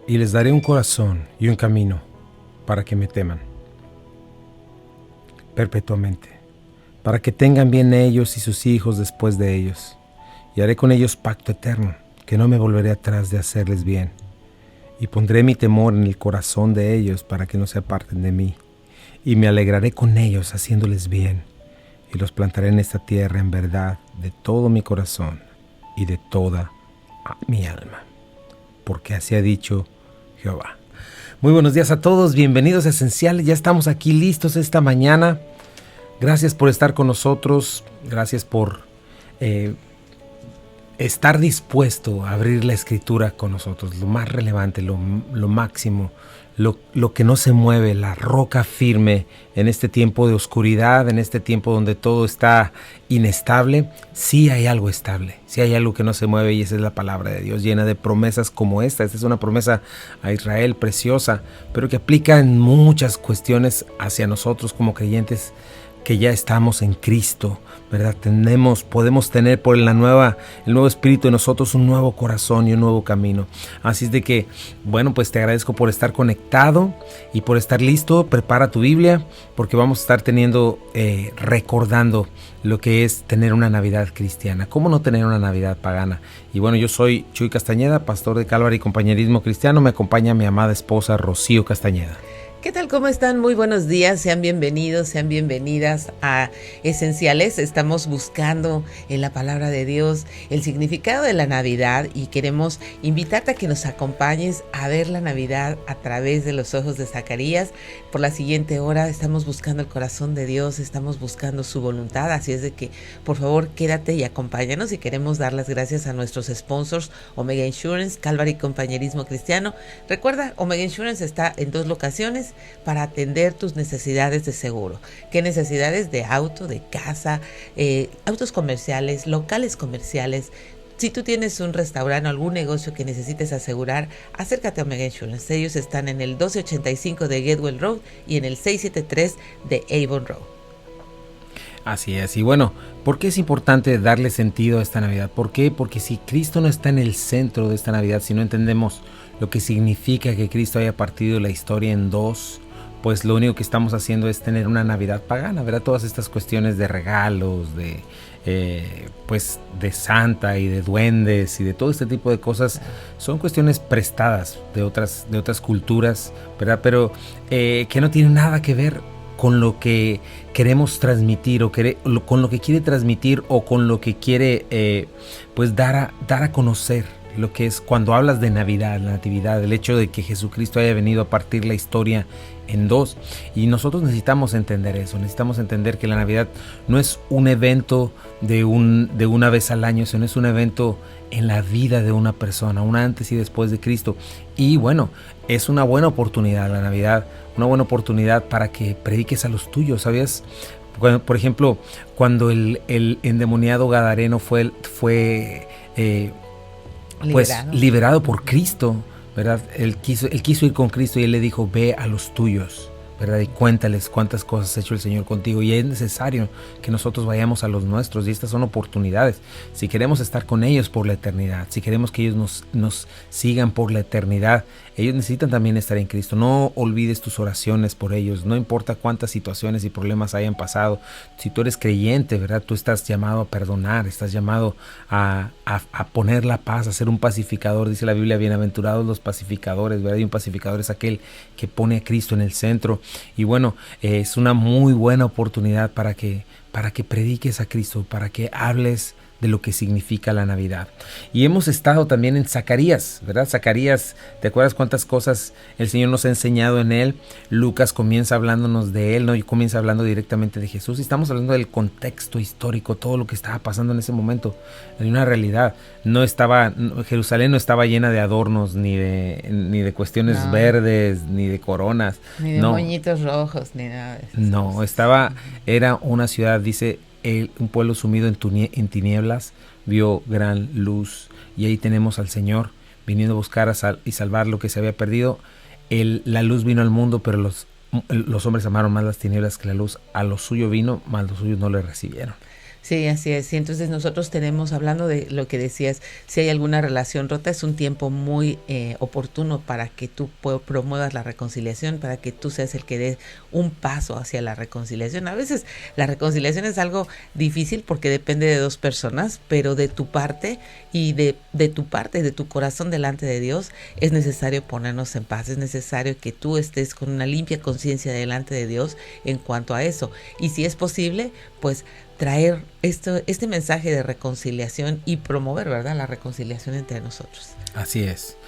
Y les daré un corazón y un camino para que me teman perpetuamente, para que tengan bien ellos y sus hijos después de ellos. Y haré con ellos pacto eterno, que no me volveré atrás de hacerles bien. Y pondré mi temor en el corazón de ellos para que no se aparten de mí. Y me alegraré con ellos haciéndoles bien. Y los plantaré en esta tierra en verdad de todo mi corazón y de toda mi alma. Porque así ha dicho Jehová. Muy buenos días a todos, bienvenidos a Esencial. Ya estamos aquí listos esta mañana. Gracias por estar con nosotros, gracias por estar dispuesto a abrir la escritura con nosotros. Lo más relevante, lo máximo, lo que no se mueve, la roca firme en este tiempo de oscuridad, en este tiempo donde todo está inestable. Sí hay algo estable, sí hay algo que no se mueve, y esa es la palabra de Dios, llena de promesas como esta. Esta es una promesa a Israel preciosa, pero que aplica en muchas cuestiones hacia nosotros como creyentes que ya estamos en Cristo, ¿verdad? Podemos tener por el nuevo Espíritu en nosotros un nuevo corazón y un nuevo camino. Así es de que, bueno, pues te agradezco por estar conectado y por estar listo. Prepara tu Biblia, porque vamos a estar recordando lo que es tener una Navidad cristiana. ¿Cómo no tener una Navidad pagana? Y bueno, yo soy Chuy Castañeda, pastor de Calvary Compañerismo Cristiano. Me acompaña mi amada esposa Rocío Castañeda. ¿Qué tal? ¿Cómo están? Muy buenos días, sean bienvenidos, sean bienvenidas a Esenciales. Estamos buscando en la palabra de Dios el significado de la Navidad y queremos invitarte a que nos acompañes a ver la Navidad a través de los ojos de Zacarías. Por la siguiente hora estamos buscando el corazón de Dios, estamos buscando su voluntad, así es de que por favor quédate y acompáñanos, y queremos dar las gracias a nuestros sponsors, Omega Insurance, Calvary Compañerismo Cristiano. Recuerda, Omega Insurance está en 2 locaciones para atender tus necesidades de seguro. ¿Qué necesidades? De auto, de casa, autos comerciales, locales comerciales. Si tú tienes un restaurante o algún negocio que necesites asegurar, acércate a Omega Insurance. Ellos están en el 1285 de Getwell Road y en el 673 de Avon Road. Así es, y bueno, ¿por qué es importante darle sentido a esta Navidad? ¿Por qué? Porque si Cristo no está en el centro de esta Navidad, si no entendemos lo que significa que Cristo haya partido la historia en dos, pues lo único que estamos haciendo es tener una Navidad pagana, ¿verdad? Todas estas cuestiones de regalos, pues de Santa y de duendes y de todo este tipo de cosas son cuestiones prestadas de otras culturas, ¿verdad? Pero que no tienen nada que ver con lo que queremos transmitir con lo que quiere transmitir o con lo que quiere pues dar a conocer lo que es cuando hablas de Navidad, la Natividad, el hecho de que Jesucristo haya venido a partir la historia en dos. Y nosotros necesitamos entender eso, necesitamos entender que la Navidad no es un evento de una vez al año, sino es un evento en la vida de una persona, un antes y después de Cristo. Y bueno, es una buena oportunidad la Navidad, una buena oportunidad para que prediques a los tuyos, ¿sabías? Por ejemplo, cuando el endemoniado gadareno fue liberado por Cristo, ¿verdad? Él quiso ir con Cristo y él le dijo: ve a los tuyos, ¿verdad? Y cuéntales cuántas cosas ha hecho el Señor contigo. Y es necesario que nosotros vayamos a los nuestros, y estas son oportunidades. Si queremos estar con ellos por la eternidad, si queremos que ellos nos sigan por la eternidad, ellos necesitan también estar en Cristo. No olvides tus oraciones por ellos, no importa cuántas situaciones y problemas hayan pasado. Si tú eres creyente, ¿verdad? Tú estás llamado a perdonar, estás llamado a poner la paz, a ser un pacificador. Dice la Biblia: bienaventurados los pacificadores, ¿verdad? Y un pacificador es aquel que pone a Cristo en el centro. Y bueno, es una muy buena oportunidad para que prediques a Cristo, para que hables de lo que significa la Navidad. Y hemos estado también en Zacarías, ¿verdad? Zacarías, ¿te acuerdas cuántas cosas el Señor nos ha enseñado en él? Lucas comienza hablándonos de él, ¿no? Y comienza hablando directamente de Jesús. Y estamos hablando del contexto histórico, todo lo que estaba pasando en ese momento. Hay una realidad. Jerusalén no estaba llena de adornos, ni de cuestiones verdes, ni de coronas. Ni de moñitos rojos, ni nada de eso. No, era una ciudad, dice: un pueblo sumido en tinieblas vio gran luz. Y ahí tenemos al Señor viniendo a buscar y salvar lo que se había perdido. La luz vino al mundo, pero los hombres amaron más las tinieblas que la luz. A lo suyo vino, mas los suyos no le recibieron. Sí, así es. Y entonces nosotros tenemos, hablando de lo que decías, si hay alguna relación rota, es un tiempo muy oportuno para que tú promuevas la reconciliación, para que tú seas el que dé un paso hacia la reconciliación. A veces la reconciliación es algo difícil porque depende de dos personas, pero de tu parte y de tu parte, de tu corazón delante de Dios, es necesario ponernos en paz, es necesario que tú estés con una limpia conciencia delante de Dios en cuanto a eso. Y si es posible, pues traer este mensaje de reconciliación y promover, ¿verdad?, la reconciliación entre nosotros. Así es,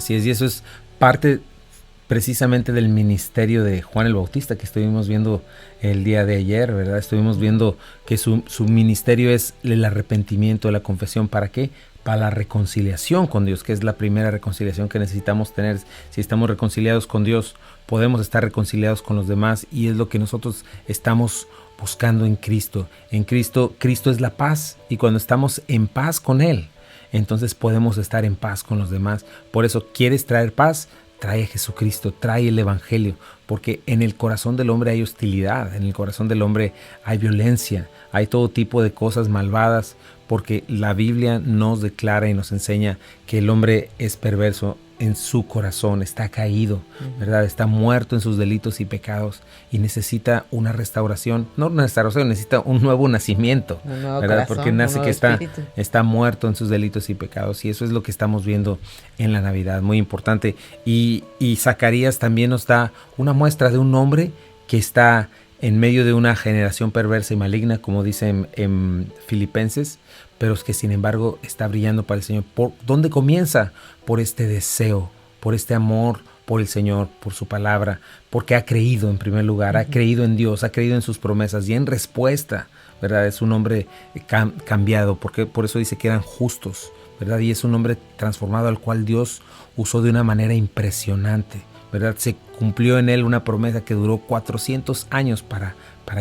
y eso es parte precisamente del ministerio de Juan el Bautista que estuvimos viendo el día de ayer, ¿verdad? Estuvimos viendo que su ministerio es el arrepentimiento, la confesión. ¿Para qué? Para la reconciliación con Dios, que es la primera reconciliación que necesitamos tener. Si estamos reconciliados con Dios, podemos estar reconciliados con los demás, y es lo que nosotros estamos buscando en Cristo. En Cristo, Cristo es la paz, y cuando estamos en paz con Él, entonces podemos estar en paz con los demás. Por eso, ¿quieres traer paz? Trae a Jesucristo, trae el Evangelio, porque en el corazón del hombre hay hostilidad, en el corazón del hombre hay violencia, hay todo tipo de cosas malvadas, porque la Biblia nos declara y nos enseña que el hombre es perverso en su corazón, está caído, ¿verdad? Está muerto en sus delitos y pecados y necesita una restauración, no una restauración, necesita un nuevo nacimiento, ¿verdad? Corazón, porque nace que está muerto en sus delitos y pecados, y eso es lo que estamos viendo en la Navidad, muy importante. Y Zacarías también nos da una muestra de un hombre que está en medio de una generación perversa y maligna, como dice en Filipenses, pero es que sin embargo está brillando para el Señor. ¿Por dónde comienza? Por este deseo, por este amor por el Señor, por su palabra, porque ha creído en primer lugar, ha creído en Dios, ha creído en sus promesas, y en respuesta, ¿verdad? Es un hombre cambiado, porque por eso dice que eran justos, ¿verdad? Y es un hombre transformado al cual Dios usó de una manera impresionante, ¿verdad? Se cumplió en él una promesa que duró 400 años para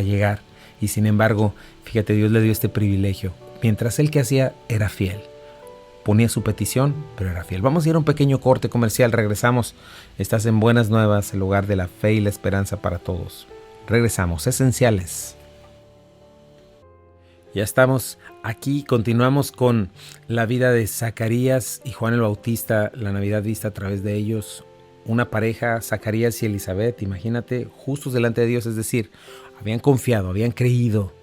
llegar, y sin embargo, fíjate, Dios le dio este privilegio. Mientras él que hacía era fiel, ponía su petición, pero era fiel. Vamos a ir a un pequeño corte comercial, regresamos. Estás en Buenas Nuevas, el lugar de la fe y la esperanza para todos. Regresamos, esenciales. Ya estamos aquí, continuamos con la vida de Zacarías y Juan el Bautista, la Navidad vista a través de ellos. Una pareja, Zacarías y Elizabeth, imagínate, justos delante de Dios, es decir, habían confiado, habían creído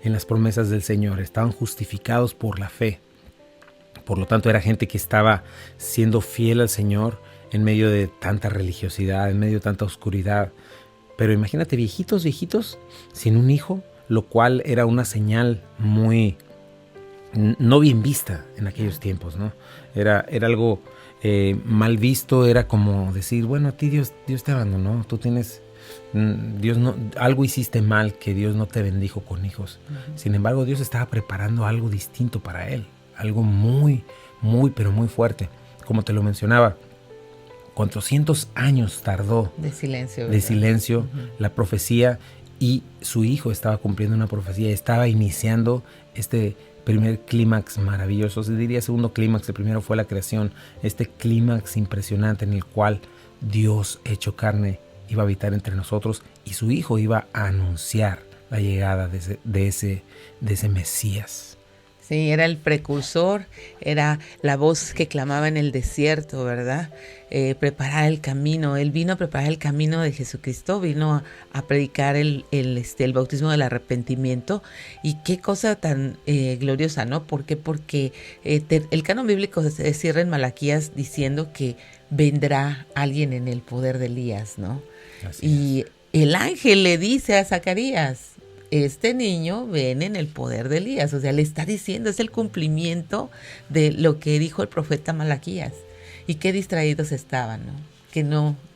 en las promesas del Señor, estaban justificados por la fe. Por lo tanto, era gente que estaba siendo fiel al Señor en medio de tanta religiosidad, en medio de tanta oscuridad. Pero imagínate, viejitos, sin un hijo, lo cual era una señal muy no bien vista en aquellos tiempos, ¿no? Era algo mal visto, era como decir, bueno, a ti Dios te abandonó, tú tienes... Dios no, algo hiciste mal, que Dios no te bendijo con hijos. Sin embargo, Dios estaba preparando algo distinto para él, algo muy, pero muy fuerte. Como te lo mencionaba, 400 años tardó de silencio la profecía, y su hijo estaba cumpliendo una profecía, estaba iniciando este primer clímax maravilloso. Se diría segundo clímax, el primero fue la creación, este clímax impresionante en el cual Dios hecho carne iba a habitar entre nosotros, y su hijo iba a anunciar la llegada de ese Mesías. Sí, era el precursor, era la voz que clamaba en el desierto, ¿verdad? Preparar el camino. Él vino a preparar el camino de Jesucristo, vino a predicar el bautismo del arrepentimiento. Y qué cosa tan gloriosa, ¿no? ¿Por qué? Porque el canon bíblico se cierra en Malaquías diciendo que vendrá alguien en el poder de Elías, ¿no? Y el ángel le dice a Zacarías, este niño viene en el poder de Elías. O sea, le está diciendo, es el cumplimiento de lo que dijo el profeta Malaquías. Y qué distraídos estaban, ¿no?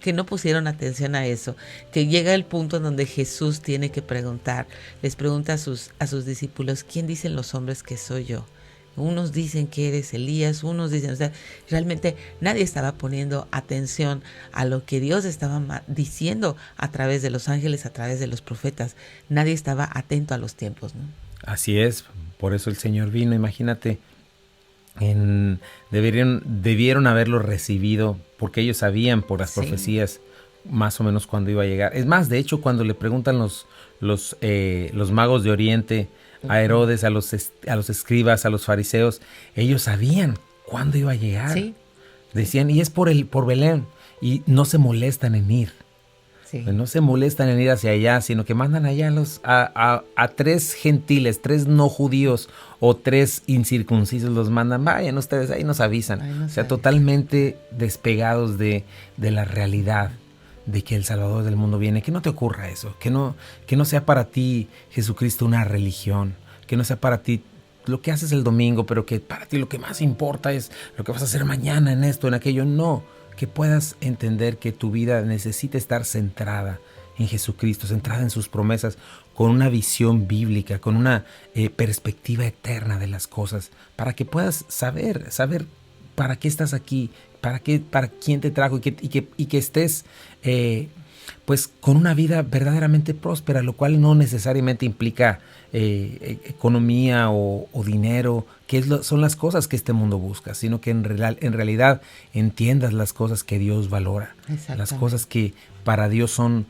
Que no pusieron atención a eso. Que llega el punto en donde Jesús tiene que preguntar, les pregunta a sus discípulos, ¿quién dicen los hombres que soy yo? Unos dicen que eres Elías, unos dicen, o sea, realmente nadie estaba poniendo atención a lo que Dios estaba diciendo a través de los ángeles, a través de los profetas. Nadie estaba atento a los tiempos, ¿no? Así es, por eso el Señor vino, imagínate, debieron haberlo recibido, porque ellos sabían por las profecías más o menos cuándo iba a llegar. Es más, de hecho, cuando le preguntan los magos de Oriente a Herodes, a los escribas, a los fariseos. Ellos sabían cuándo iba a llegar. Sí. Decían, y es por Belén. Y no se molestan en ir. Sí. No se molestan en ir hacia allá, sino que mandan allá a 3 gentiles, 3 no judíos o 3 incircuncisos, los mandan, vayan ustedes, ahí nos avisan. O sea, totalmente despegados de la realidad de que el Salvador del mundo viene. Que no te ocurra eso, que no sea para ti Jesucristo una religión, que no sea para ti lo que haces el domingo, pero que para ti lo que más importa es lo que vas a hacer mañana en esto, en aquello. No, que puedas entender que tu vida necesita estar centrada en Jesucristo, centrada en sus promesas, con una visión bíblica, con una perspectiva eterna de las cosas, para que puedas saber para qué estás aquí, para quién te trajo y que estés pues con una vida verdaderamente próspera, lo cual no necesariamente implica economía o dinero, que son las cosas que este mundo busca, sino que en realidad entiendas las cosas que Dios valora, las cosas que para Dios son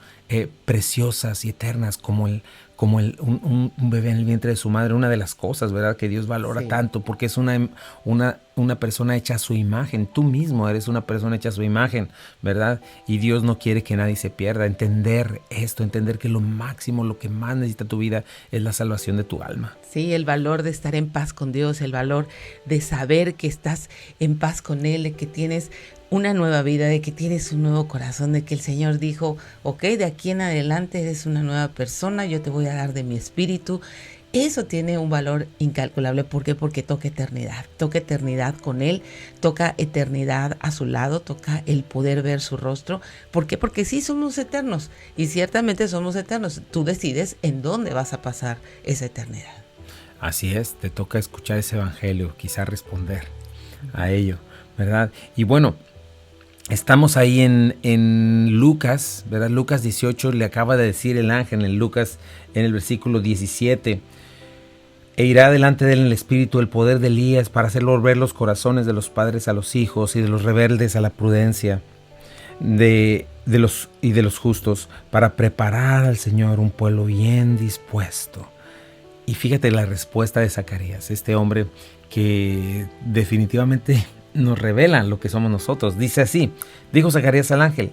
preciosas y eternas, como un bebé en el vientre de su madre, una de las cosas, ¿verdad?, que Dios valora tanto, porque es una persona hecha a su imagen. Tú mismo eres una persona hecha a su imagen, ¿verdad? Y Dios no quiere que nadie se pierda. Entender esto, entender que lo máximo, lo que más necesita tu vida es la salvación de tu alma. Sí, el valor de estar en paz con Dios, el valor de saber que estás en paz con Él, de que tienes una nueva vida, de que tienes un nuevo corazón, de que el Señor dijo, ok, de aquí en adelante eres una nueva persona, yo te voy a dar de mi espíritu. Eso tiene un valor incalculable. ¿Por qué? Porque toca eternidad con Él, toca eternidad a su lado, toca el poder ver su rostro. ¿Por qué? Porque sí somos eternos y ciertamente somos eternos. Tú decides en dónde vas a pasar esa eternidad. Así es, te toca escuchar ese evangelio, quizá responder a ello, ¿verdad? Y bueno, estamos ahí en Lucas, ¿verdad? Lucas 18, le acaba de decir el ángel en Lucas, en el versículo 17, e irá delante de él en el espíritu el poder de Elías para hacer volver los corazones de los padres a los hijos y de los rebeldes a la prudencia de los justos, para preparar al Señor un pueblo bien dispuesto. Y fíjate la respuesta de Zacarías, este hombre que definitivamente nos revela lo que somos nosotros. Dice así, dijo Zacarías al ángel,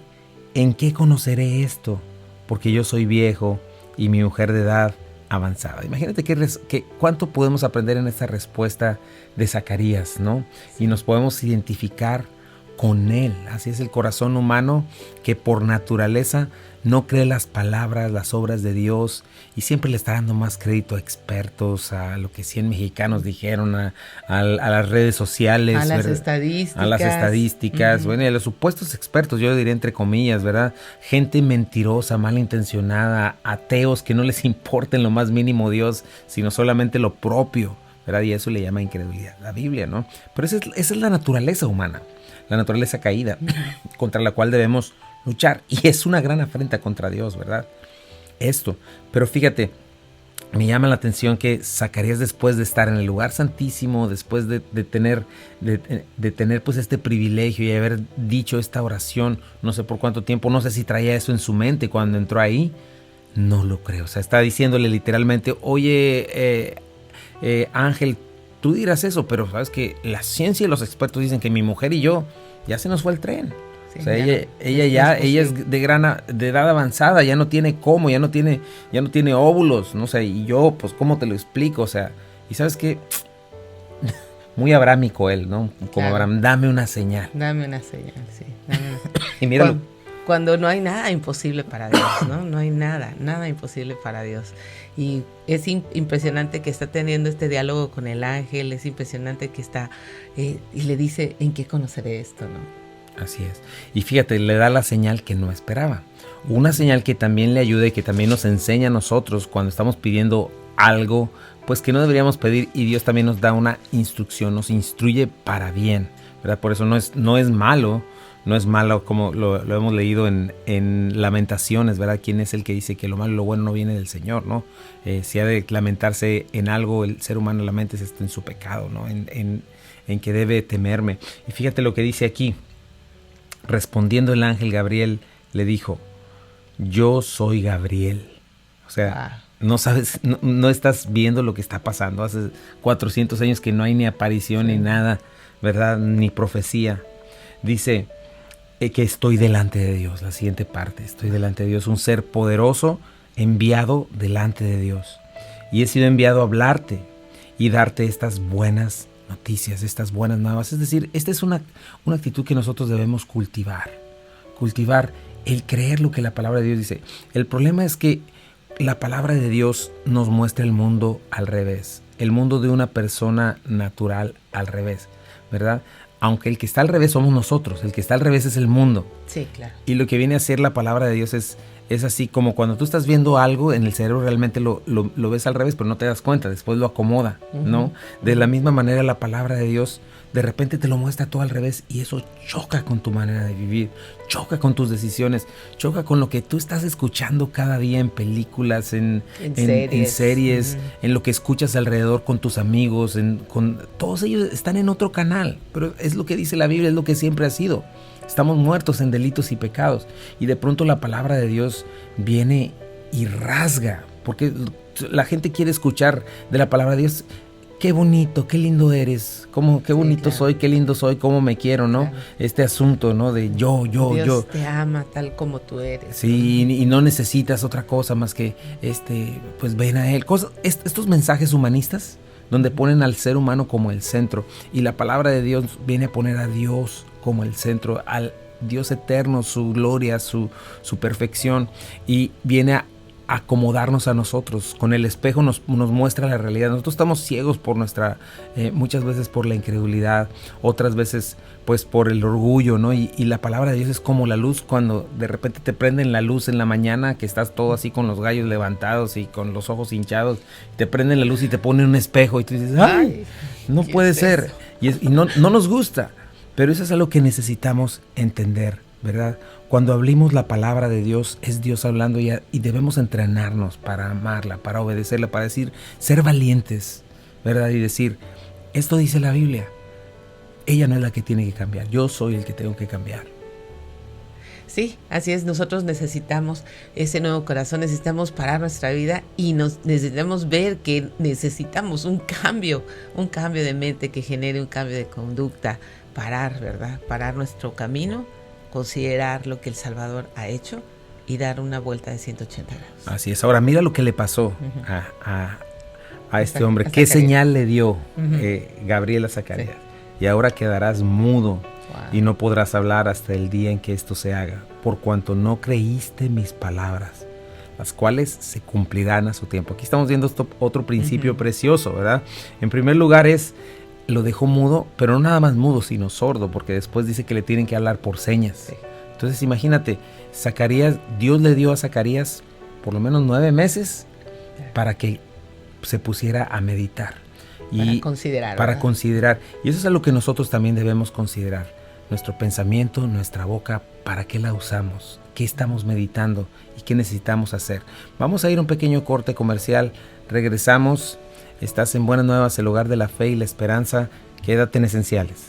¿en qué conoceré esto? Porque yo soy viejo y mi mujer de edad avanzada. Imagínate cuánto podemos aprender en esta respuesta de Zacarías, ¿no? Y nos podemos identificar con él. Así es el corazón humano, que por naturaleza no cree las palabras, las obras de Dios, y siempre le está dando más crédito a expertos, a lo que 100 mexicanos dijeron, a las redes sociales, a las estadísticas, bueno, y a los supuestos expertos, yo diría entre comillas, ¿verdad? Gente mentirosa, malintencionada, ateos que no les importa en lo más mínimo Dios, sino solamente lo propio, ¿verdad? Y eso le llama incredulidad, la Biblia, ¿no? Pero esa es la naturaleza humana, la naturaleza caída, contra la cual debemos luchar, y es una gran afrenta contra Dios, ¿verdad? Esto, pero fíjate, me llama la atención que Zacarías, después de estar en el lugar santísimo, después de tener pues este privilegio y haber dicho esta oración, no sé por cuánto tiempo, no sé si traía eso en su mente cuando entró ahí, no lo creo. O sea, está diciéndole literalmente, oye, Ángel, tú dirás eso, pero sabes que la ciencia y los expertos dicen que mi mujer y yo ya se nos fue el tren. Sí, o sea, ella es de edad avanzada, ya no tiene cómo, ya no tiene óvulos, no sé, y yo, pues, ¿cómo te lo explico? O sea, y sabes qué, muy abrámico él, ¿no? Como claro. Abraham, dame una señal. Dame una señal, sí. Dame una señal. Y míralo. Cuando no hay nada imposible para Dios, ¿no? No hay nada imposible para Dios. Y es impresionante que está teniendo este diálogo con el ángel, es impresionante que está, y le dice, ¿en qué conoceré esto, no? Así es. Y fíjate, le da la señal que no esperaba. Una señal que también le ayuda y que también nos enseña a nosotros cuando estamos pidiendo algo, pues que no deberíamos pedir, y Dios también nos da una instrucción, nos instruye para bien, ¿verdad? Por eso no es malo como lo hemos leído en Lamentaciones, ¿verdad? ¿Quién es el que dice que lo malo y lo bueno no viene del Señor, ¿no? Si ha de lamentarse en algo, el ser humano lamenta está en su pecado, ¿no? En que debe temerme. Y fíjate lo que dice aquí. Respondiendo el ángel Gabriel le dijo, yo soy Gabriel. O sea, no sabes, no estás viendo lo que está pasando. Hace 400 años que no hay ni aparición ni nada, ¿verdad? Ni profecía. Dice que estoy delante de Dios, la siguiente parte, estoy delante de Dios, un ser poderoso enviado delante de Dios. Y he sido enviado a hablarte y darte estas buenas noticias, estas buenas nuevas. Es decir, esta es una actitud que nosotros debemos cultivar el creer lo que la palabra de Dios dice. El problema es que la palabra de Dios nos muestra el mundo al revés, el mundo de una persona natural al revés, ¿verdad? Aunque el que está al revés somos nosotros, el que está al revés es el mundo. Sí, claro. Y lo que viene a ser la palabra de Dios es así como cuando tú estás viendo algo en el cerebro, realmente lo ves al revés, pero no te das cuenta, después lo acomoda, ¿no? De la misma manera la palabra de Dios de repente te lo muestra todo al revés y eso choca con tu manera de vivir, choca con tus decisiones, choca con lo que tú estás escuchando cada día en películas, en series, en lo que escuchas alrededor con tus amigos, todos ellos están en otro canal, pero es lo que dice la Biblia, es lo que siempre ha sido. Estamos muertos en delitos y pecados y de pronto la palabra de Dios viene y rasga, porque la gente quiere escuchar de la palabra de Dios. Qué bonito, qué lindo eres, qué bonito soy, qué lindo soy, cómo me quiero, ¿no? Claro. Este asunto, ¿no? De Dios te ama tal como tú eres. Sí, y no necesitas otra cosa más que, pues ven a Él. Estos mensajes humanistas, donde ponen al ser humano como el centro, y la palabra de Dios viene a poner a Dios como el centro, al Dios eterno, su gloria, su perfección, y viene a acomodarnos a nosotros. Con el espejo nos muestra la realidad. Nosotros estamos ciegos por muchas veces por la incredulidad, otras veces pues por el orgullo, ¿no? Y la palabra de Dios es como la luz cuando de repente te prenden la luz en la mañana, que estás todo así con los gallos levantados y con los ojos hinchados, te prenden la luz y te ponen un espejo y tú dices, ¡ay! No puede ser. Y no nos gusta, pero eso es algo que necesitamos entender, ¿verdad? Cuando abrimos la palabra de Dios, es Dios hablando y debemos entrenarnos para amarla, para obedecerla, para ser valientes, ¿verdad? Y decir, esto dice la Biblia, ella no es la que tiene que cambiar, yo soy el que tengo que cambiar. Sí, así es, nosotros necesitamos ese nuevo corazón, necesitamos parar nuestra vida y necesitamos ver que necesitamos un cambio de mente que genere un cambio de conducta, parar, ¿verdad? Parar nuestro camino, considerar lo que el Salvador ha hecho y dar una vuelta de 180 grados. Así es. Ahora mira lo que le pasó a este hombre. ¿Qué señal le dio Gabriel a Zacarías? Sí. Y ahora quedarás mudo y no podrás hablar hasta el día en que esto se haga, por cuanto no creíste mis palabras, las cuales se cumplirán a su tiempo. Aquí estamos viendo otro principio precioso, ¿verdad? En primer lugar lo dejó mudo, pero no nada más mudo, sino sordo, porque después dice que le tienen que hablar por señas. Sí. Entonces imagínate, Dios le dio a Zacarías por lo menos 9 meses para que se pusiera a meditar. Para considerar. Y eso es algo que nosotros también debemos considerar. Nuestro pensamiento, nuestra boca, ¿para qué la usamos? ¿Qué estamos meditando? ¿Y qué necesitamos hacer? Vamos a ir a un pequeño corte comercial. Regresamos. Estás en Buenas Nuevas, el hogar de la fe y la esperanza. Quédate en Esenciales.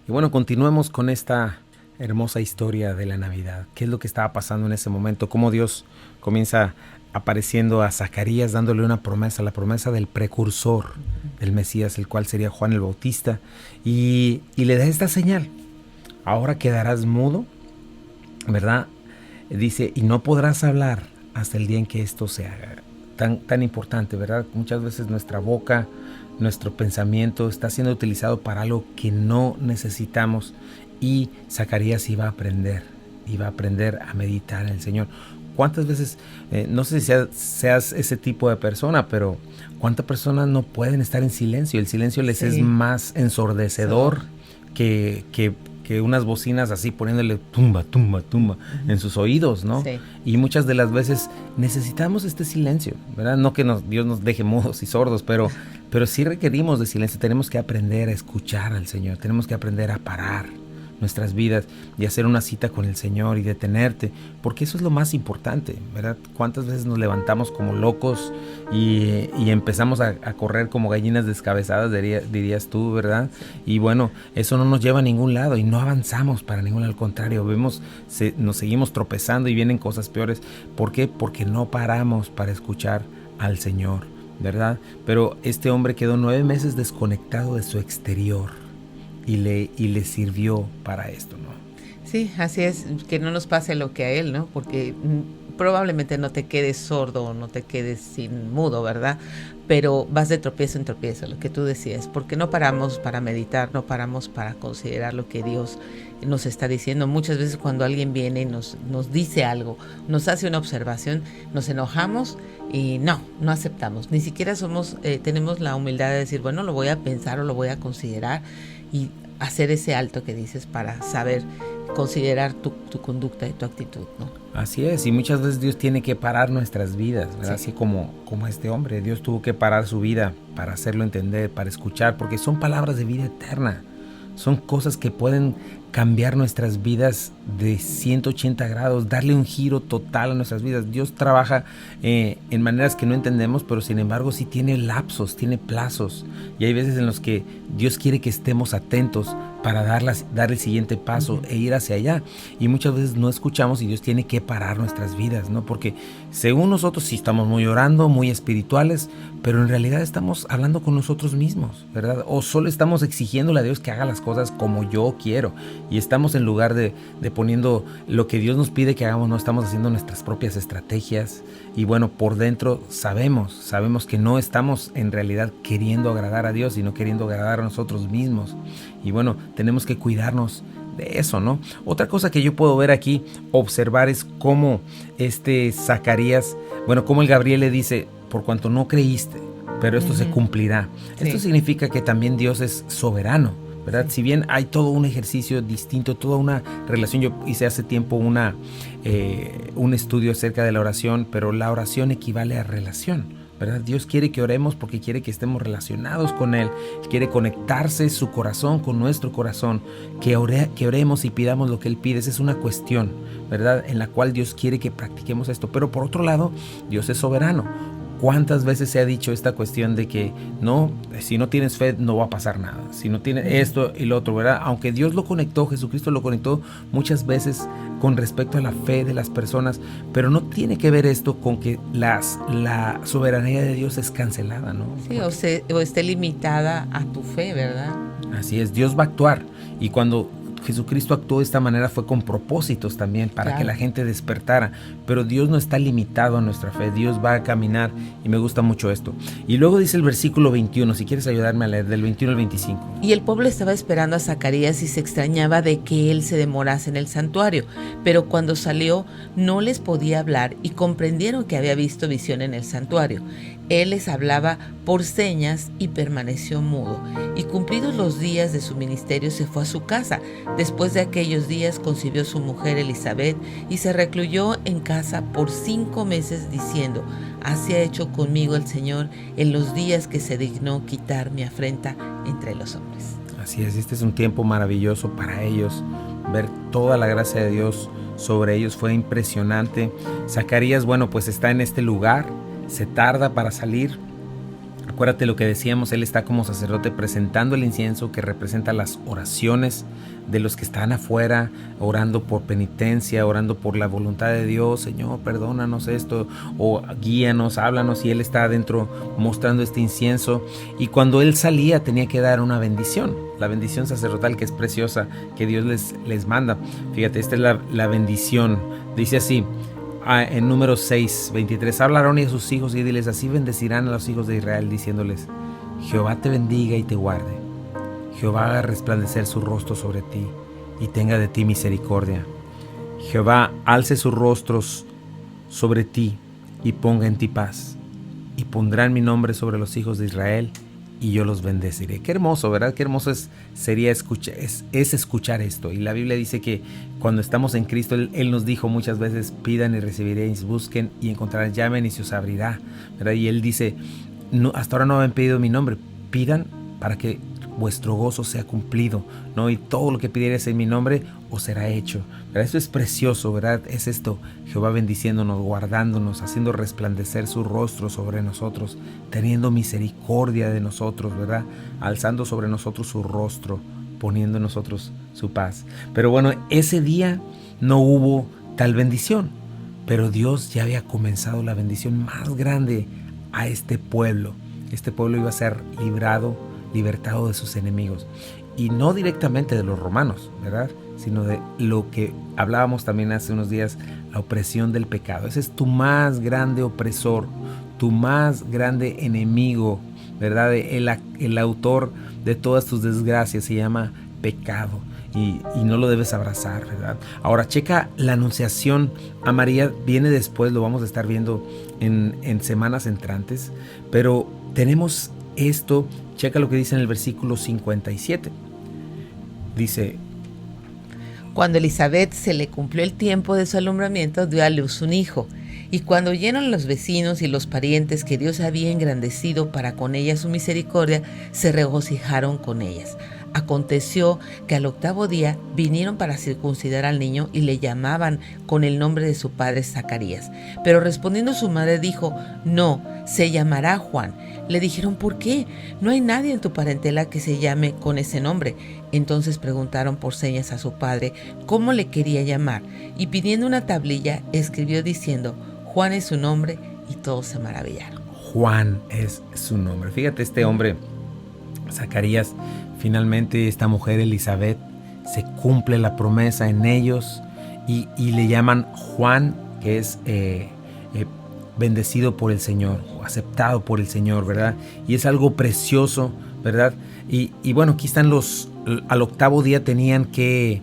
Y bueno, continuemos con esta hermosa historia de la Navidad. ¿Qué es lo que estaba pasando en ese momento? Cómo Dios comienza apareciendo a Zacarías, dándole una promesa, la promesa del precursor del Mesías, el cual sería Juan el Bautista. Y le da esta señal. Ahora quedarás mudo, ¿verdad? Dice, y no podrás hablar hasta el día en que esto se haga. Tan importante, ¿verdad? Muchas veces nuestra boca, nuestro pensamiento está siendo utilizado para algo que no necesitamos y Zacarías iba a aprender a meditar en el Señor. ¿Cuántas veces, no sé si seas ese tipo de persona, pero cuántas personas no pueden estar en silencio? El silencio les es más ensordecedor que unas bocinas así poniéndole tumba, tumba, tumba en sus oídos, ¿no? Sí. Y muchas de las veces necesitamos este silencio, ¿verdad? No que Dios nos deje mudos y sordos, pero sí requerimos de silencio. Tenemos que aprender a escuchar al Señor, tenemos que aprender a parar nuestras vidas y hacer una cita con el Señor y detenerte, porque eso es lo más importante, ¿verdad? ¿Cuántas veces nos levantamos como locos y empezamos a correr como gallinas descabezadas, dirías tú, ¿verdad? Y bueno, eso no nos lleva a ningún lado y no avanzamos para ningún lado, al contrario, nos seguimos tropezando y vienen cosas peores. ¿Por qué? Porque no paramos para escuchar al Señor, ¿verdad? Pero este hombre quedó 9 meses desconectado de su exterior y le sirvió para esto, ¿no? Sí, así es, que no nos pase lo que a él, ¿no? Porque probablemente no te quedes sordo o no te quedes sin mudo, ¿verdad? Pero vas de tropiezo en tropiezo, lo que tú decías, porque no paramos para meditar, no paramos para considerar lo que Dios nos está diciendo. Muchas veces cuando alguien viene y nos dice algo, nos hace una observación, nos enojamos y no aceptamos. Ni siquiera tenemos la humildad de decir, bueno, lo voy a pensar o lo voy a considerar y hacer ese alto que dices para saber considerar tu conducta y tu actitud, ¿no? Así es, y muchas veces Dios tiene que parar nuestras vidas, ¿verdad? Sí. Así como este hombre, Dios tuvo que parar su vida para hacerlo entender, para escuchar, porque son palabras de vida eterna, son cosas que pueden cambiar nuestras vidas de 180 grados, darle un giro total a nuestras vidas. Dios trabaja en maneras que no entendemos, pero sin embargo sí tiene lapsos, tiene plazos, y hay veces en los que Dios quiere que estemos atentos para dar el siguiente paso e ir hacia allá, y muchas veces no escuchamos y Dios tiene que parar nuestras vidas, ¿no? Porque según nosotros sí estamos muy orando, muy espirituales, pero en realidad estamos hablando con nosotros mismos, ¿verdad? O solo estamos exigiéndole a Dios que haga las cosas como yo quiero, y estamos en lugar de poniendo lo que Dios nos pide que hagamos, no estamos haciendo nuestras propias estrategias, y bueno, por dentro sabemos que no estamos en realidad queriendo agradar a Dios, sino queriendo agradar a nosotros mismos, y bueno, tenemos que cuidarnos de eso, ¿no? Otra cosa que yo puedo ver aquí, observar, es cómo Zacarías, cómo el Gabriel le dice, por cuanto no creíste, pero esto se cumplirá. Sí. Esto significa que también Dios es soberano, ¿verdad? Sí. Si bien hay todo un ejercicio distinto, toda una relación, yo hice hace tiempo un estudio acerca de la oración, pero la oración equivale a relación, ¿verdad? Dios quiere que oremos porque quiere que estemos relacionados con Él, quiere conectarse su corazón con nuestro corazón, que oremos y pidamos lo que Él pide. Esa es una cuestión, ¿verdad?, en la cual Dios quiere que practiquemos esto, pero por otro lado, Dios es soberano. ¿Cuántas veces se ha dicho esta cuestión de que no, si no tienes fe no va a pasar nada, si no tienes esto y lo otro, ¿verdad? Aunque Dios lo conectó, Jesucristo lo conectó muchas veces con respecto a la fe de las personas, pero no tiene que ver esto con que la soberanía de Dios es cancelada, ¿no? Sí, o esté limitada a tu fe, ¿verdad? Así es, Dios va a actuar, y cuando Jesucristo actuó de esta manera fue con propósitos también para que la gente despertara, pero Dios no está limitado a nuestra fe, Dios va a caminar, y me gusta mucho esto. Y luego dice el versículo 21, si quieres ayudarme a leer del 21 al 25. Y el pueblo estaba esperando a Zacarías y se extrañaba de que él se demorase en el santuario, pero cuando salió no les podía hablar y comprendieron que había visto visión en el santuario. Él les hablaba por señas y permaneció mudo. Y cumplidos los días de su ministerio se fue a su casa. Después de aquellos días concibió su mujer Elizabeth y se recluyó en casa por 5 meses diciendo: así ha hecho conmigo el Señor en los días que se dignó quitar mi afrenta entre los hombres. Así es, este es un tiempo maravilloso para ellos. Ver toda la gracia de Dios sobre ellos fue impresionante. Zacarías, pues está en este lugar. Se tarda para salir. Acuérdate lo que decíamos, él está como sacerdote presentando el incienso que representa las oraciones de los que están afuera, orando por penitencia, orando por la voluntad de Dios. Señor, perdónanos esto, o guíanos, háblanos, y él está adentro mostrando este incienso. Y cuando él salía tenía que dar una bendición, la bendición sacerdotal, que es preciosa, que Dios les manda. Fíjate, esta es la bendición. Dice así, en Números 6, 23, habla a Aarón y a sus hijos y diles: así bendecirán a los hijos de Israel, diciéndoles: Jehová te bendiga y te guarde. Jehová haga resplandecer su rostro sobre ti y tenga de ti misericordia. Jehová alce sus rostros sobre ti y ponga en ti paz. Y pondrán mi nombre sobre los hijos de Israel y yo los bendeciré. Qué hermoso, ¿verdad? Qué hermoso sería escuchar esto. Y la Biblia dice que cuando estamos en Cristo, Él nos dijo muchas veces: pidan y recibiréis, busquen y encontrarán, llamen y se os abrirá, ¿verdad? Y Él dice: no, hasta ahora no habían pedido mi nombre, pidan para que vuestro gozo sea cumplido, ¿no? Y todo lo que pidiereis en mi nombre os será hecho, ¿verdad? Esto es precioso, ¿verdad? Es esto, Jehová bendiciéndonos, guardándonos, haciendo resplandecer su rostro sobre nosotros, teniendo misericordia de nosotros, ¿verdad? Alzando sobre nosotros su rostro, poniendo en nosotros su paz. Pero bueno, ese día no hubo tal bendición, pero Dios ya había comenzado la bendición más grande a este pueblo. Este pueblo iba a ser libertado de sus enemigos. Y no directamente de los romanos, ¿verdad? Sino de lo que hablábamos también hace unos días, la opresión del pecado. Ese es tu más grande opresor, tu más grande enemigo, ¿verdad? El autor de todas tus desgracias se llama pecado. Y no lo debes abrazar, ¿verdad? Ahora checa la anunciación a María, viene después, lo vamos a estar viendo en semanas entrantes, pero tenemos esto, checa lo que dice en el versículo 57. Dice: Cuando Elizabeth se le cumplió el tiempo de su alumbramiento, dio a luz un hijo. Y cuando oyeron los vecinos y los parientes que Dios había engrandecido para con ella su misericordia, se regocijaron con ellas. Aconteció que al 8º día vinieron para circuncidar al niño y le llamaban con el nombre de su padre Zacarías. Pero respondiendo su madre dijo: no, se llamará Juan. Le dijeron: ¿por qué? No hay nadie en tu parentela que se llame con ese nombre. Entonces preguntaron por señas a su padre cómo le quería llamar, y pidiendo una tablilla escribió diciendo: Juan es su nombre, y todos se maravillaron. Juan es su nombre. Fíjate, este hombre, Zacarías, finalmente esta mujer Elizabeth, se cumple la promesa en ellos y le llaman Juan, que es bendecido por el Señor, o aceptado por el Señor, ¿verdad? Y es algo precioso, ¿verdad? Y bueno, aquí están al 8º día tenían que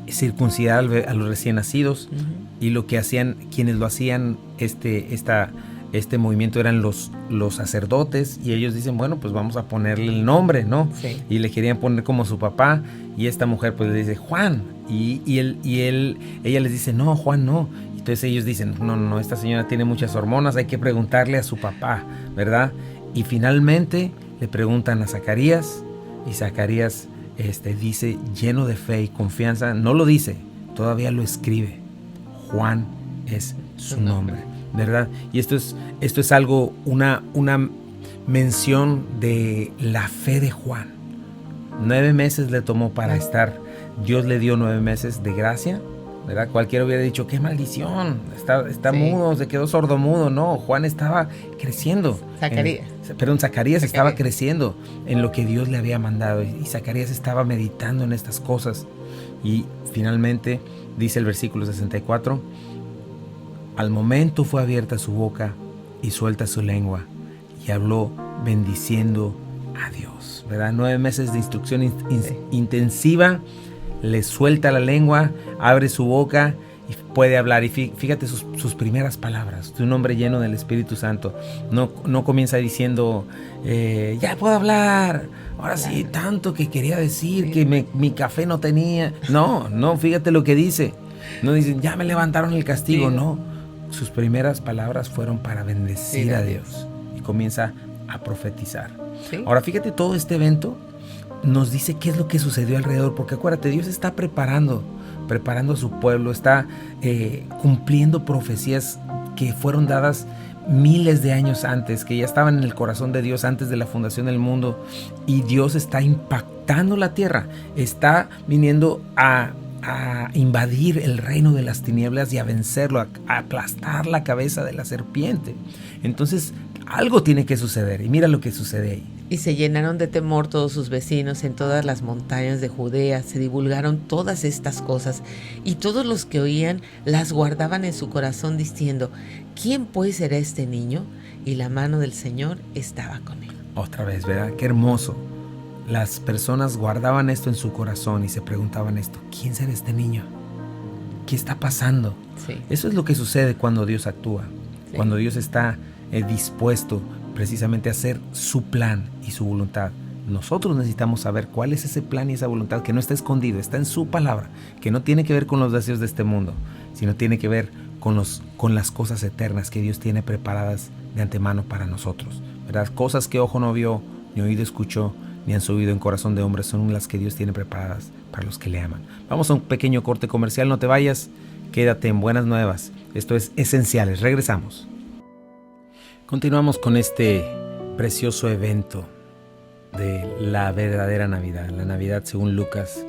circuncidar a los recién nacidos. Y lo que hacían, quienes lo hacían, este movimiento eran los sacerdotes, y ellos dicen: bueno, pues vamos a ponerle el nombre, ¿no? Sí. Y le querían poner como su papá, y esta mujer pues le dice Juan, ella les dice: no, Juan no. Entonces ellos dicen: no, esta señora tiene muchas hormonas, hay que preguntarle a su papá, ¿verdad? Y finalmente le preguntan a Zacarías, y Zacarías dice, lleno de fe y confianza, no lo dice, todavía lo escribe: Juan es su nombre, ¿verdad? Y esto es algo, una mención de la fe de Juan. 9 meses le tomó para estar. Dios le dio 9 meses de gracia, ¿verdad? Cualquiera hubiera dicho: qué maldición, está sí, mudo, se quedó sordomudo. No, Juan estaba creciendo. Zacarías estaba creciendo en lo que Dios le había mandado, y Zacarías estaba meditando en estas cosas. Y finalmente dice el versículo 64: al momento fue abierta su boca y suelta su lengua, y habló bendiciendo a Dios, ¿verdad? 9 meses de instrucción intensiva, le suelta la lengua, abre su boca y puede hablar. Y fíjate sus primeras palabras, un hombre lleno del Espíritu Santo. No comienza diciendo: ya puedo hablar, ahora sí, tanto que quería decir, que mi café no tenía. No, fíjate lo que dice. No dicen: ya me levantaron el castigo. Sí. No, sus primeras palabras fueron para bendecir a Dios, y comienza a profetizar. Sí. Ahora fíjate, todo este evento nos dice qué es lo que sucedió alrededor, porque acuérdate, Dios está preparando a su pueblo, está cumpliendo profecías que fueron dadas miles de años antes, que ya estaban en el corazón de Dios antes de la fundación del mundo, y Dios está impactando la tierra, está viniendo a invadir el reino de las tinieblas y a vencerlo, a aplastar la cabeza de la serpiente. Entonces algo tiene que suceder, y mira lo que sucede ahí. Y se llenaron de temor todos sus vecinos en todas las montañas de Judea. Se divulgaron todas estas cosas, y todos los que oían las guardaban en su corazón, diciendo: ¿quién pues será este niño? Y la mano del Señor estaba con él. Otra vez, ¿verdad? Qué hermoso. Las personas guardaban esto en su corazón y se preguntaban esto: ¿quién será este niño? ¿Qué está pasando? Sí. Eso es lo que sucede cuando Dios actúa, sí, cuando Dios está dispuesto precisamente a hacer su plan y su voluntad. Nosotros necesitamos saber cuál es ese plan y esa voluntad, que no está escondido, está en su palabra, que no tiene que ver con los deseos de este mundo, sino tiene que ver con las cosas eternas que Dios tiene preparadas de antemano para nosotros, ¿verdad? Cosas que ojo no vio, ni oído escuchó, ni han subido en corazón de hombre, son las que Dios tiene preparadas para los que le aman. Vamos a un pequeño corte comercial, no te vayas, quédate en Buenas Nuevas. Esto es Esenciales, regresamos. Continuamos con este precioso evento de la verdadera Navidad, la Navidad según Lucas,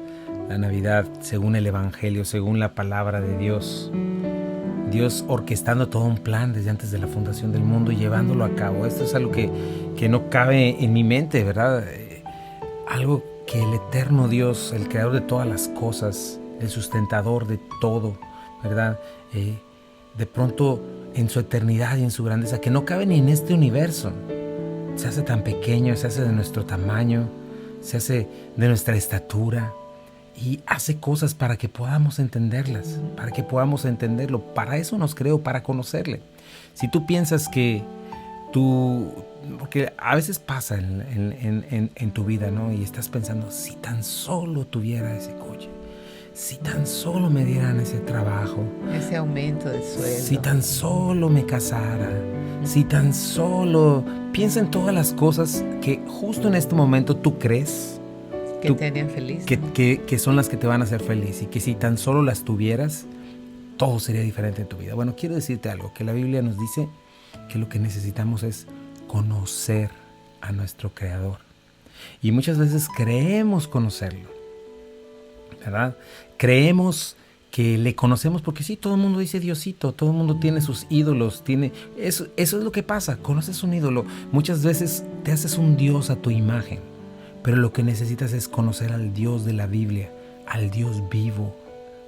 la Navidad según el Evangelio, según la palabra de Dios. Dios orquestando todo un plan desde antes de la fundación del mundo y llevándolo a cabo. Esto es algo que no cabe en mi mente, ¿verdad? Algo que el eterno Dios, el creador de todas las cosas, el sustentador de todo, ¿verdad? De pronto en su eternidad y en su grandeza, que no cabe ni en este universo, se hace tan pequeño, se hace de nuestro tamaño, se hace de nuestra estatura y hace cosas para que podamos entenderlas, para que podamos entenderlo. Para eso nos creó, para conocerle. Si tú piensas que porque a veces pasa en tu vida, ¿no? Y estás pensando, si tan solo tuviera ese coche, si tan solo me dieran ese trabajo, ese aumento de sueldo, si tan solo me casara, si tan solo... Piensa en todas las cosas que justo en este momento tú crees que te harían feliz, ¿no? que son las que te van a hacer feliz, y que si tan solo las tuvieras, todo sería diferente en tu vida. Bueno, quiero decirte algo, que la Biblia nos dice que lo que necesitamos es conocer a nuestro Creador. Y muchas veces creemos conocerlo, ¿verdad? Creemos que le conocemos porque sí, todo el mundo dice Diosito, todo el mundo tiene sus ídolos, eso es lo que pasa, conoces un ídolo. Muchas veces te haces un Dios a tu imagen, pero lo que necesitas es conocer al Dios de la Biblia, al Dios vivo,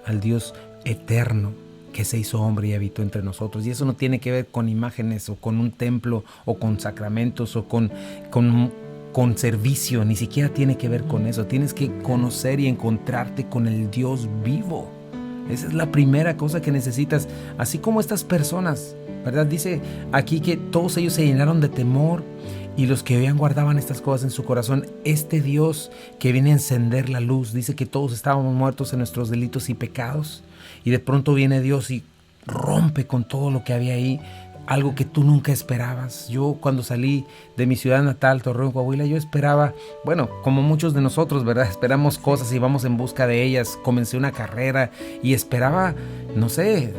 al Dios eterno, que se hizo hombre y habitó entre nosotros. Y eso no tiene que ver con imágenes o con un templo o con sacramentos o con servicio, ni siquiera tiene que ver con eso. Tienes que conocer y encontrarte con el Dios vivo. Esa es la primera cosa que necesitas, así como estas personas, ¿verdad? Dice aquí que todos ellos se llenaron de temor y los que oían guardaban estas cosas en su corazón. Este Dios que viene a encender la luz, dice que todos estábamos muertos en nuestros delitos y pecados, y de pronto viene Dios y rompe con todo lo que había ahí, algo que tú nunca esperabas. Yo cuando salí de mi ciudad natal, Torreón, Coahuila, yo esperaba, bueno, como muchos de nosotros, ¿verdad? Esperamos cosas y vamos en busca de ellas. Comencé una carrera y esperaba, no sé,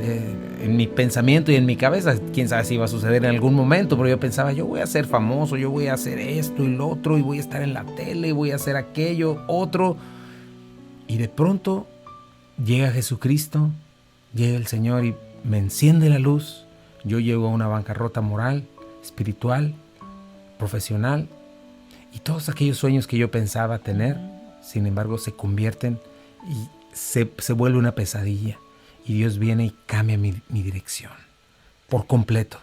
en mi pensamiento y en mi cabeza, quién sabe si iba a suceder en algún momento, pero yo pensaba, yo voy a ser famoso, yo voy a hacer esto y lo otro, y voy a estar en la tele, y voy a hacer aquello, otro. Y de pronto llega Jesucristo, llega el Señor y me enciende la luz. Yo llego a una bancarrota moral, espiritual, profesional, y todos aquellos sueños que yo pensaba tener, sin embargo, se convierten y se vuelve una pesadilla. Y Dios viene y cambia mi dirección por completo.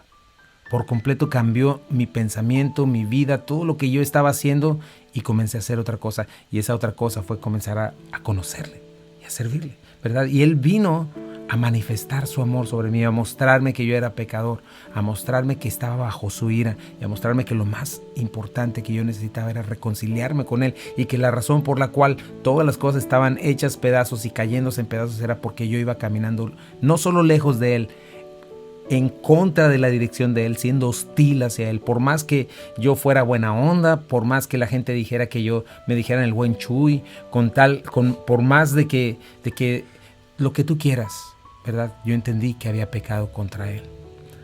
Por completo cambió mi pensamiento, mi vida, todo lo que yo estaba haciendo, y comencé a hacer otra cosa. Y esa otra cosa fue comenzar a conocerle y a servirle, ¿verdad? Y Él vino a manifestar su amor sobre mí, a mostrarme que yo era pecador, a mostrarme que estaba bajo su ira, y a mostrarme que lo más importante que yo necesitaba era reconciliarme con Él, y que la razón por la cual todas las cosas estaban hechas pedazos y cayéndose en pedazos era porque yo iba caminando no solo lejos de Él, en contra de la dirección de Él, siendo hostil hacia Él. Por más que yo fuera buena onda, por más que la gente dijera que yo me dijeran el buen Chuy, por más de que lo que tú quieras, ¿verdad? Yo entendí que había pecado contra Él.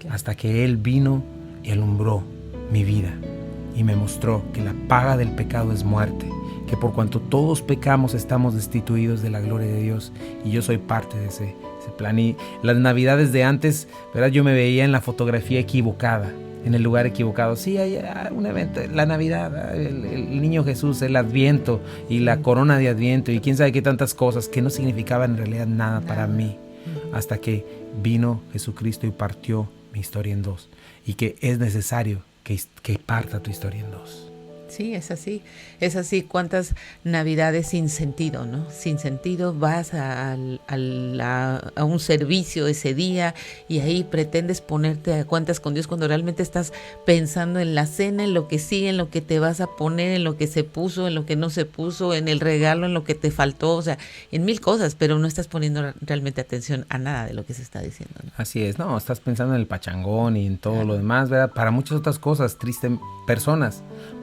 Hasta que Él vino y alumbró mi vida y me mostró que la paga del pecado es muerte, que por cuanto todos pecamos estamos destituidos de la gloria de Dios, y yo soy parte de ese plan. Y las navidades de antes, ¿verdad? Yo me veía en la fotografía equivocada, en el lugar equivocado. Sí, hay un evento, la Navidad, el niño Jesús, el Adviento y la corona de Adviento y quién sabe qué tantas cosas que no significaban en realidad nada para mí, hasta que vino Jesucristo y partió mi historia en dos, y que es necesario que parta tu historia en dos. Sí, es así. Cuántas navidades sin sentido, ¿no? Sin sentido, vas a un servicio ese día y ahí pretendes ponerte a cuentas con Dios cuando realmente estás pensando en la cena, en lo que sigue, en lo que te vas a poner, en lo que se puso, en lo que no se puso, en el regalo, en lo que te faltó, o sea, en mil cosas, pero no estás poniendo realmente atención a nada de lo que se está diciendo, ¿no? Así es, no, estás pensando en el pachangón y en todo lo demás, ¿verdad? Para muchas otras cosas,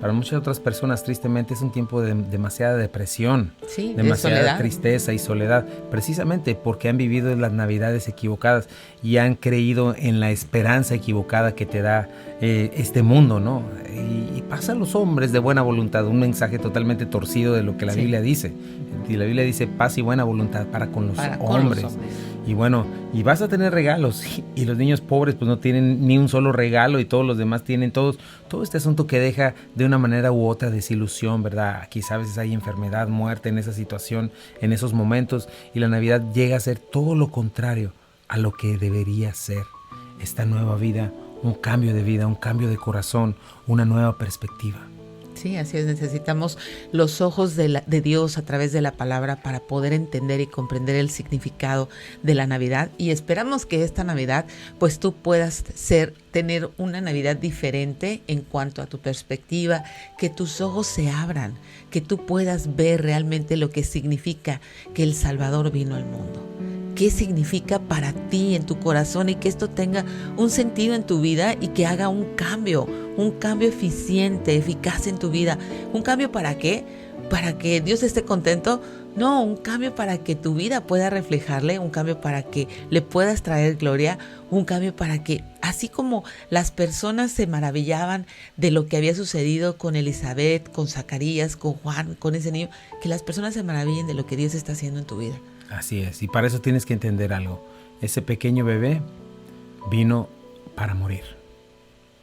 para muchas muchas otras personas, tristemente, es un tiempo de demasiada depresión, Sí, demasiada tristeza y soledad, precisamente porque han vivido las navidades equivocadas y han creído en la esperanza equivocada que te da este mundo, ¿no? Y pasa a los hombres de buena voluntad, un mensaje totalmente torcido de lo que la Biblia dice. Y la Biblia dice paz y buena voluntad para con los hombres. Y bueno, y vas a tener regalos, y los niños pobres pues no tienen ni un solo regalo y todos los demás tienen todo este asunto que deja de una manera u otra desilusión, ¿verdad? Quizá a veces hay enfermedad, muerte en esa situación, en esos momentos, y la Navidad llega a ser todo lo contrario a lo que debería ser. Esta nueva vida, un cambio de vida, un cambio de corazón, una nueva perspectiva. Sí, así es, necesitamos los ojos de Dios a través de la palabra para poder entender y comprender el significado de la Navidad, y esperamos que esta Navidad pues tú puedas tener una Navidad diferente en cuanto a tu perspectiva, que tus ojos se abran, que tú puedas ver realmente lo que significa que el Salvador vino al mundo. ¿Qué significa para ti en tu corazón? Y que esto tenga un sentido en tu vida y que haga un cambio eficiente, eficaz en tu vida. ¿Un cambio para qué? ¿Para que Dios esté contento? No, un cambio para que tu vida pueda reflejarle, un cambio para que le puedas traer gloria, un cambio para que, así como las personas se maravillaban de lo que había sucedido con Elizabeth, con Zacarías, con Juan, con ese niño, que las personas se maravillen de lo que Dios está haciendo en tu vida. Así es, y para eso tienes que entender algo. Ese pequeño bebé vino para morir,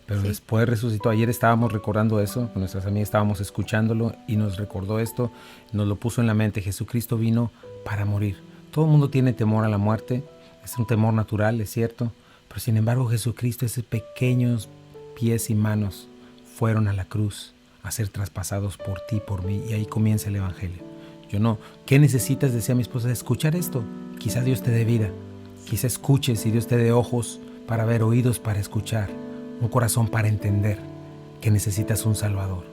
pero después resucitó. Ayer estábamos recordando eso, con nuestras amigas estábamos escuchándolo y nos recordó esto, nos lo puso en la mente. Jesucristo vino para morir. Todo el mundo tiene temor a la muerte, es un temor natural, es cierto, pero sin embargo Jesucristo, esos pequeños pies y manos fueron a la cruz a ser traspasados por ti, por mí, y ahí comienza el Evangelio. Yo no. ¿Qué necesitas? Decía mi esposa, escuchar esto. Quizá Dios te dé vida. Quizá escuches y Dios te dé ojos para ver, oídos para escuchar, un corazón para entender que necesitas un Salvador.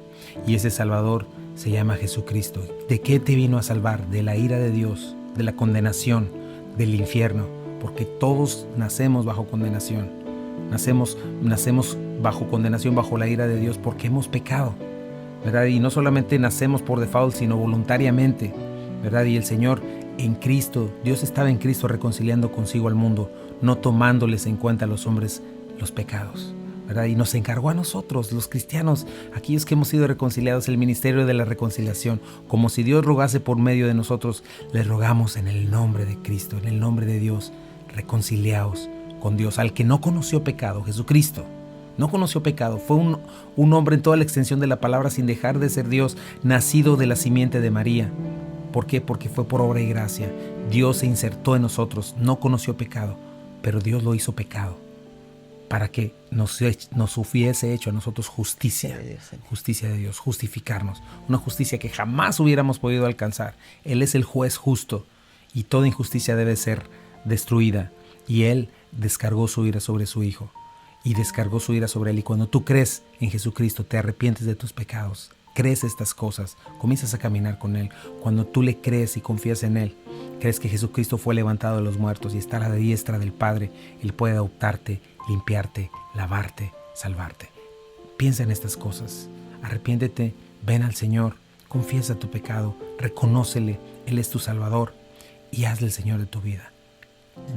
Y ese Salvador se llama Jesucristo. ¿De qué te vino a salvar? De la ira de Dios, de la condenación, del infierno. Porque todos nacemos bajo condenación. Nacemos bajo condenación, bajo la ira de Dios, porque hemos pecado, ¿verdad? Y no solamente nacemos por default, sino voluntariamente, ¿verdad? Y el Señor en Cristo, Dios estaba en Cristo reconciliando consigo al mundo, no tomándoles en cuenta a los hombres los pecados, ¿verdad? Y nos encargó a nosotros, los cristianos, aquellos que hemos sido reconciliados, el ministerio de la reconciliación. Como si Dios rogase por medio de nosotros, les rogamos en el nombre de Cristo, en el nombre de Dios, reconciliaos con Dios. Al que no conoció pecado, Jesucristo no conoció pecado, fue un hombre en toda la extensión de la palabra, sin dejar de ser Dios, nacido de la simiente de María. ¿Por qué? Porque fue por obra y gracia. Dios se insertó en nosotros, no conoció pecado, pero Dios lo hizo pecado para que nos hubiese hecho a nosotros justicia de Dios, justificarnos, una justicia que jamás hubiéramos podido alcanzar. Él es el juez justo y toda injusticia debe ser destruida, y Él descargó su ira sobre su Hijo. Y descargó su ira sobre él. Y cuando tú crees en Jesucristo, te arrepientes de tus pecados, crees estas cosas, comienzas a caminar con Él. Cuando tú le crees y confías en Él, crees que Jesucristo fue levantado de los muertos y está a la diestra del Padre, Él puede adoptarte, limpiarte, lavarte, salvarte. Piensa en estas cosas, arrepiéntete, ven al Señor, confiesa tu pecado, reconócele, Él es tu Salvador, y hazle el Señor de tu vida.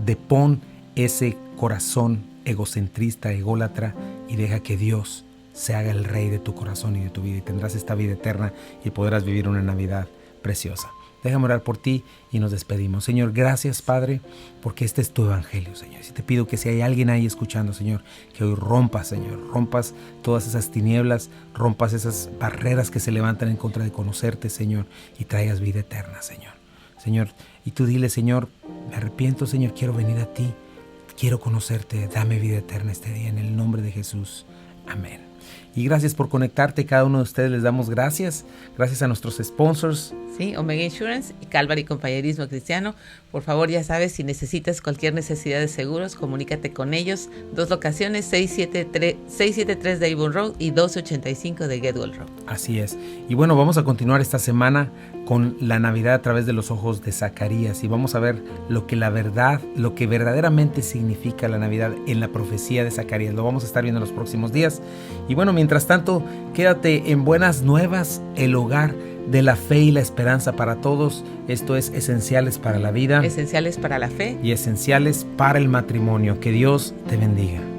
Depón ese corazón egocentrista, ególatra, y deja que Dios se haga el rey de tu corazón y de tu vida, y tendrás esta vida eterna y podrás vivir una Navidad preciosa. Déjame orar por ti y nos despedimos. Señor, gracias, Padre, porque este es tu evangelio, Señor. Y te pido que si hay alguien ahí escuchando, Señor, que hoy rompas, Señor, rompas todas esas tinieblas, rompas esas barreras que se levantan en contra de conocerte, Señor, y traigas vida eterna, Señor. Señor, y tú dile, Señor, me arrepiento, Señor, quiero venir a ti. Quiero conocerte, dame vida eterna este día en el nombre de Jesús. Amén. Y gracias por conectarte, cada uno de ustedes les damos gracias. Gracias a nuestros sponsors. Sí, Omega Insurance y Calvary Compañerismo Cristiano. Por favor, ya sabes, si necesitas cualquier necesidad de seguros, comunícate con ellos. 2 locaciones, 673 de Avon Road y 1285 de Getwell Road. Así es. Y bueno, vamos a continuar esta semana con la Navidad a través de los ojos de Zacarías, y vamos a ver lo que verdaderamente significa la Navidad en la profecía de Zacarías. Lo vamos a estar viendo en los próximos días. Y bueno, mientras tanto, quédate en Buenas Nuevas, el hogar de la fe y la esperanza para todos. Esto es Esenciales para la Vida. Esenciales para la Fe. Y Esenciales para el Matrimonio. Que Dios te bendiga.